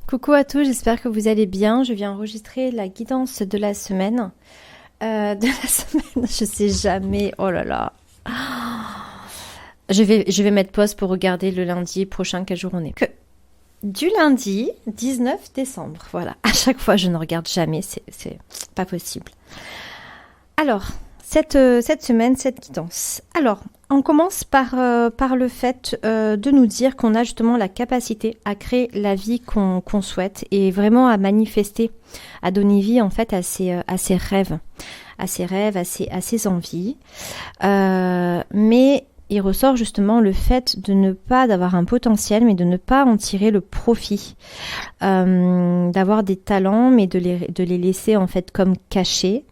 Coucou à tous, j'espère que vous allez bien. Je viens enregistrer la guidance de la semaine. Je sais jamais. Oh là là. Je vais mettre pause pour regarder le lundi prochain quel jour on est. Du lundi 19 décembre. Voilà. À chaque fois, je ne regarde jamais. C'est pas possible. Alors, cette semaine, cette guidance. Alors, on commence par le fait de nous dire qu'on a justement la capacité à créer la vie qu'on souhaite et vraiment à manifester, à donner vie en fait à ses rêves, à ses envies. Mais il ressort justement le fait de ne pas d'avoir un potentiel, mais de ne pas en tirer le profit, d'avoir des talents, mais de les laisser en fait comme cachés.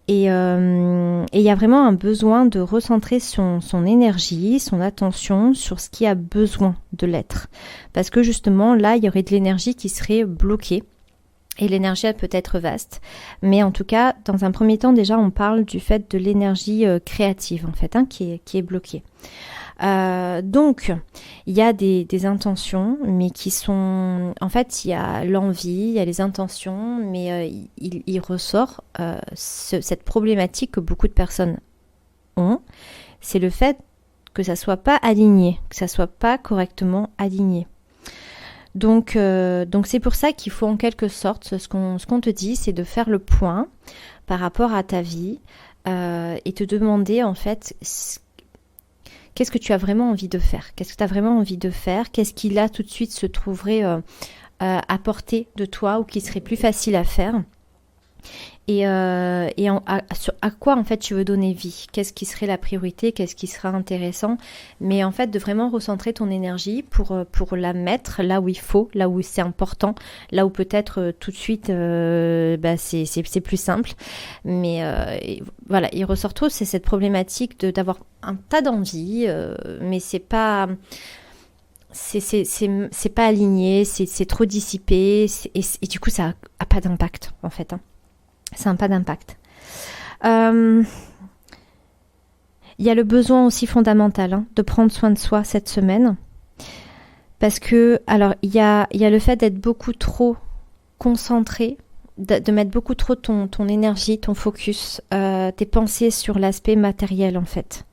Et il y a vraiment un besoin de recentrer son énergie, son attention sur ce qui a besoin de l'être. Parce que justement, là, il y aurait de l'énergie qui serait bloquée. Et l'énergie, elle peut être vaste. Mais en tout cas, dans un premier temps, déjà, on parle du fait de l'énergie créative, en fait, qui est bloquée. Donc, il y a des intentions, mais qui sont... En fait, il y a l'envie, il y a les intentions, mais il ressort cette problématique que beaucoup de personnes ont. C'est le fait que ça soit pas aligné, que ça soit pas correctement aligné. Donc c'est pour ça qu'il faut en quelque sorte, ce qu'on te dit, c'est de faire le point par rapport à ta vie et te demander en fait... Qu'est-ce que tu as vraiment envie de faire? Qu'est-ce que tu as vraiment envie de faire? Qu'est-ce qui là tout de suite se trouverait à portée de toi ou qui serait plus facile à faire? Et à quoi en fait tu veux donner vie? Qu'est-ce qui serait la priorité? Qu'est-ce qui sera intéressant? Mais en fait de vraiment recentrer ton énergie pour la mettre là où il faut, là où c'est important, là où peut-être tout de suite c'est plus simple. Mais voilà, il ressort trop, c'est cette problématique d'avoir un tas d'envies, mais c'est pas pas aligné, c'est trop dissipé, et du coup ça a pas d'impact en fait. Ça n'a pas d'impact. Il y a le besoin aussi fondamental de prendre soin de soi cette semaine. Parce que, alors, il y a le fait d'être beaucoup trop concentré, de mettre beaucoup trop ton énergie, ton focus, tes pensées sur l'aspect matériel en fait.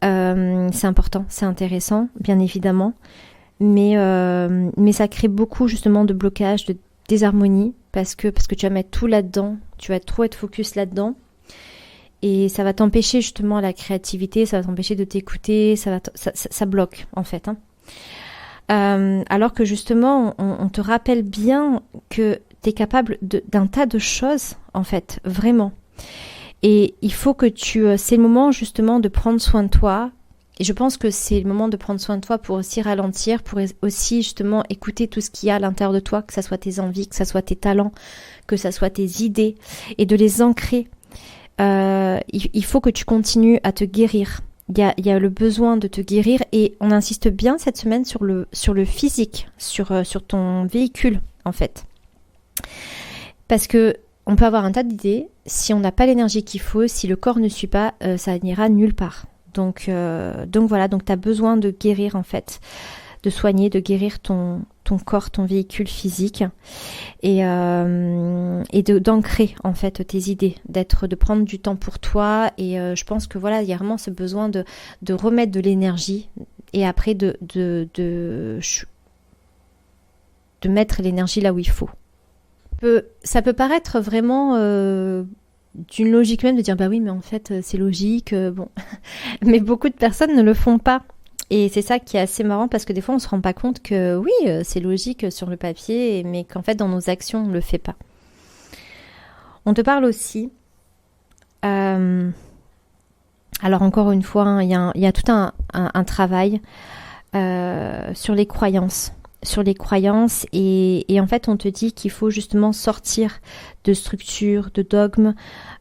C'est important, c'est intéressant, bien évidemment. Mais ça crée beaucoup justement de blocages, de désharmonie, parce que tu vas mettre tout là-dedans, tu vas trop être focus là-dedans, et ça va t'empêcher justement la créativité, ça va t'empêcher de t'écouter, ça bloque en fait. Alors que justement, on te rappelle bien que tu es capable d'un tas de choses, en fait, vraiment. Et il faut que c'est le moment justement de prendre soin de toi. Et je pense que c'est le moment de prendre soin de toi pour aussi ralentir, pour aussi justement écouter tout ce qu'il y a à l'intérieur de toi, que ça soit tes envies, que ça soit tes talents, que ça soit tes idées, et de les ancrer. Il faut que tu continues à te guérir. Il y a le besoin de te guérir, et on insiste bien cette semaine sur le physique, sur ton véhicule en fait. Parce que on peut avoir un tas d'idées, si on n'a pas l'énergie qu'il faut, si le corps ne suit pas, ça n'ira nulle part. Donc voilà, donc tu as besoin de guérir en fait, de soigner, de guérir ton corps, ton véhicule physique, et d'ancrer en fait tes idées, de prendre du temps pour toi, et je pense que voilà, il y a vraiment ce besoin de remettre de l'énergie, et après de mettre l'énergie là où il faut. Ça peut paraître vraiment... d'une logique même de dire bah oui mais en fait c'est logique, bon mais beaucoup de personnes ne le font pas, et c'est ça qui est assez marrant, parce que des fois on se rend pas compte que oui c'est logique sur le papier, mais qu'en fait dans nos actions on le fait pas. On te parle aussi alors encore une fois il y a tout un travail sur les croyances, et en fait on te dit qu'il faut justement sortir de structures, de dogmes,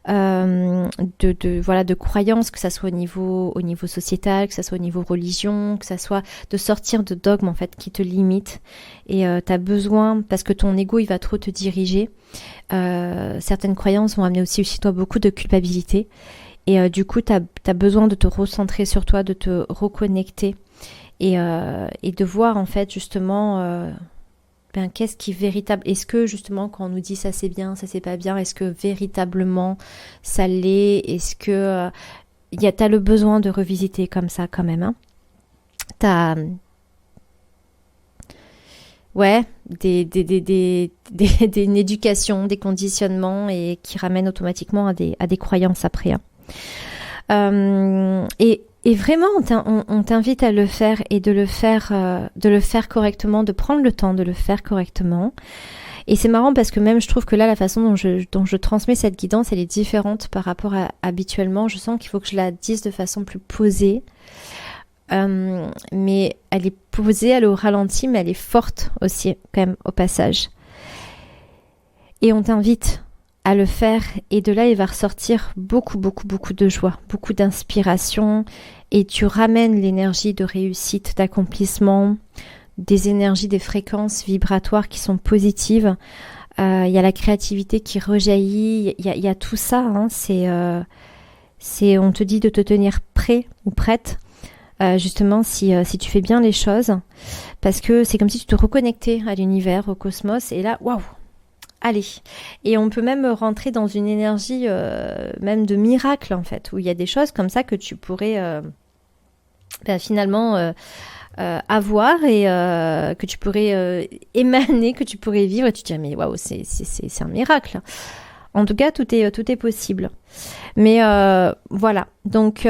de croyances, que ça soit au niveau sociétal, que ça soit au niveau religion, que ça soit de sortir de dogmes en fait qui te limitent, et t'as besoin, parce que ton ego il va trop te diriger, certaines croyances vont amener aussi chez toi beaucoup de culpabilité, et du coup t'as besoin de te recentrer sur toi, de te reconnecter, et de voir en fait justement qu'est-ce qui est véritable? Est-ce que justement quand on nous dit ça c'est bien, ça c'est pas bien, est-ce que véritablement ça l'est? Est-ce que t'as le besoin de revisiter comme ça quand même, hein? T'as une éducation, des conditionnements et qui ramènent automatiquement à des croyances après, hein. Et vraiment, on t'invite à le faire et de le faire correctement, de prendre le temps de le faire correctement. Et c'est marrant parce que même je trouve que là, la façon dont je transmets cette guidance, elle est différente par rapport à habituellement. Je sens qu'il faut que je la dise de façon plus posée. Mais elle est posée, elle est au ralenti, mais elle est forte aussi, quand même, au passage. Et on t'invite à le faire, et de là il va ressortir beaucoup de joie, beaucoup d'inspiration, et tu ramènes l'énergie de réussite, d'accomplissement, des énergies, des fréquences vibratoires qui sont positives. Il y a la créativité qui rejaillit, il y a tout ça, hein. On te dit de te tenir prêt ou prête, justement si tu fais bien les choses, parce que c'est comme si tu te reconnectais à l'univers, au cosmos, et là, waouh! Allez, et on peut même rentrer dans une énergie même de miracle en fait, où il y a des choses comme ça que tu pourrais finalement avoir et que tu pourrais émaner, que tu pourrais vivre, et tu te dis mais waouh, c'est un miracle. En tout cas, tout est possible. Mais voilà, donc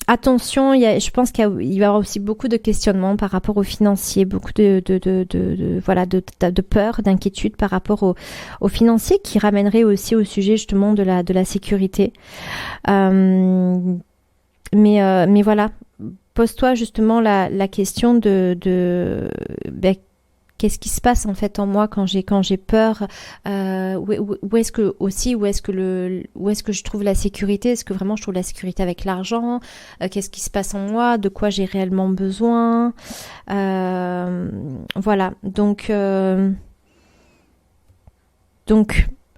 attention, je pense qu'il va y avoir aussi beaucoup de questionnements par rapport aux financiers, beaucoup de peur, d'inquiétude par rapport aux financiers, qui ramènerait aussi au sujet justement de la sécurité. Mais voilà, pose-toi justement la question de qu'est-ce qui se passe en fait en moi quand j'ai peur, où est-ce que je trouve la sécurité? Est-ce que vraiment je trouve la sécurité avec l'argent? Qu'est-ce qui se passe en moi? De quoi j'ai réellement besoin? Voilà, donc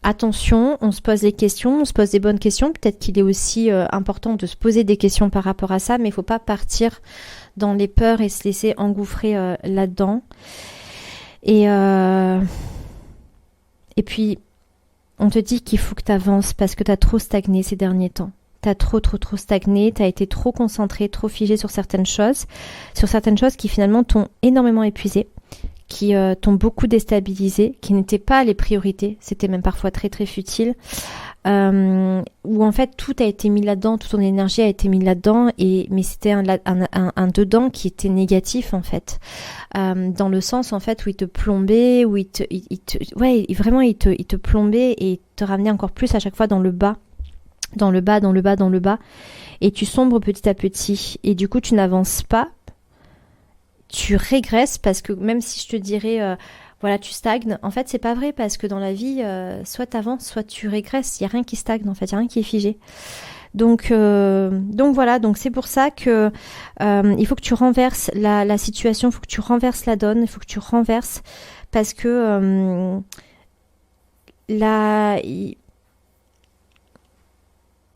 attention, on se pose des questions, on se pose des bonnes questions. Peut-être qu'il est aussi important de se poser des questions par rapport à ça, mais il ne faut pas partir dans les peurs et se laisser engouffrer là-dedans. Et puis, on te dit qu'il faut que tu avances parce que tu as trop stagné ces derniers temps. Tu as trop stagné, tu as été trop concentré, trop figé sur certaines choses qui finalement t'ont énormément épuisé, qui t'ont beaucoup déstabilisé, qui n'étaient pas les priorités, c'était même parfois très futile, où en fait tout a été mis là-dedans, toute ton énergie a été mise là-dedans, mais c'était un dedans qui était négatif en fait, dans le sens en fait où il te plombait, où il te plombait et te ramenait encore plus à chaque fois dans le bas, et tu sombres petit à petit, et du coup tu n'avances pas, tu régresses, parce que même si je te dirais tu stagnes, en fait c'est pas vrai, parce que dans la vie soit tu avances, soit tu régresses, il y a rien qui stagne en fait, il y a rien qui est figé. Donc voilà, donc c'est pour ça que il faut que tu renverses la situation, il faut que tu renverses la donne, il faut que tu renverses, parce que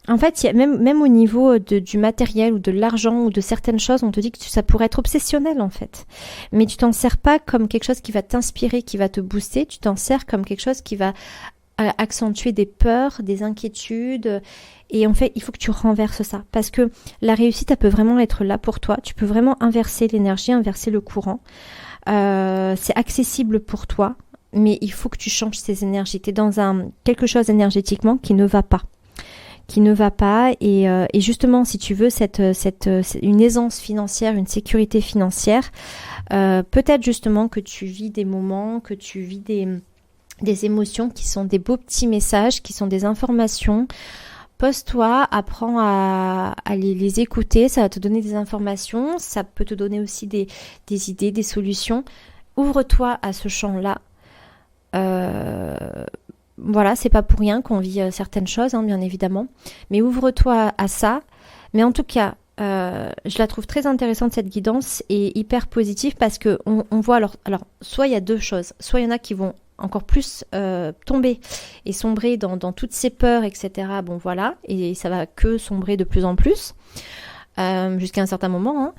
en fait, même au niveau du matériel ou de l'argent ou de certaines choses, on te dit que ça pourrait être obsessionnel en fait. Mais tu t'en sers pas comme quelque chose qui va t'inspirer, qui va te booster, tu t'en sers comme quelque chose qui va accentuer des peurs, des inquiétudes. Et en fait, il faut que tu renverses ça. Parce que la réussite, elle peut vraiment être là pour toi. Tu peux vraiment inverser l'énergie, inverser le courant. C'est accessible pour toi, mais il faut que tu changes ces énergies. Tu es dans quelque chose énergétiquement qui ne va pas. Et justement, si tu veux une aisance financière, une sécurité financière, peut-être justement que tu vis des moments, que tu vis des émotions qui sont des beaux petits messages, qui sont des informations. Pose-toi, apprends à les écouter, ça va te donner des informations, ça peut te donner aussi des idées, des solutions. Ouvre-toi à ce champ-là. Voilà, c'est pas pour rien qu'on vit certaines choses, hein, bien évidemment. Mais ouvre-toi à ça. Mais en tout cas, je la trouve très intéressante, cette guidance, et hyper positive, parce que on voit alors, soit il y a deux choses. Soit il y en a qui vont encore plus tomber et sombrer dans toutes ces peurs, etc. Bon, voilà, et ça va que sombrer de plus en plus. jusqu'à un certain moment, hein.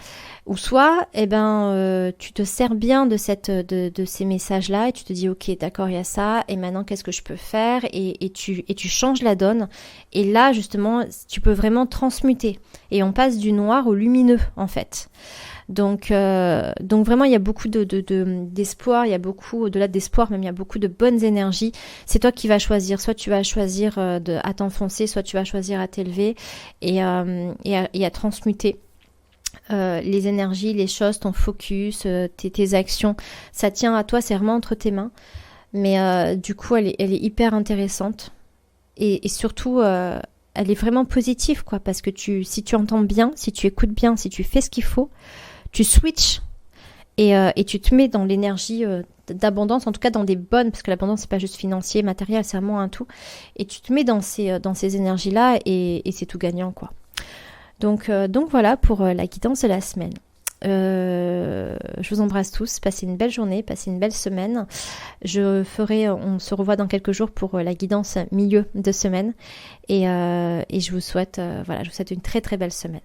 Ou soit, tu te sers bien de ces messages-là et tu te dis, ok, d'accord, il y a ça, et maintenant qu'est-ce que je peux faire, et tu changes la donne. Et là, justement, tu peux vraiment transmuter. Et on passe du noir au lumineux, en fait. Donc vraiment, il y a beaucoup d'espoir, il y a beaucoup, au-delà d'espoir, même il y a beaucoup de bonnes énergies. C'est toi qui vas choisir. Soit tu vas choisir à t'enfoncer, soit tu vas choisir à t'élever et à transmuter. Les énergies, les choses, ton focus, tes actions, ça tient à toi, c'est vraiment entre tes mains. Mais du coup, elle est hyper intéressante. Et surtout, elle est vraiment positive, quoi, parce que si tu entends bien, si tu écoutes bien, si tu fais ce qu'il faut, tu switches et tu te mets dans l'énergie d'abondance, en tout cas dans des bonnes, parce que l'abondance, c'est pas juste financier, matériel, c'est vraiment un tout. Et tu te mets dans ces énergies-là et c'est tout gagnant, quoi. Donc voilà pour la guidance de la semaine. Je vous embrasse tous, passez une belle journée, passez une belle semaine. On se revoit dans quelques jours pour la guidance milieu de semaine et je vous souhaite une très très belle semaine.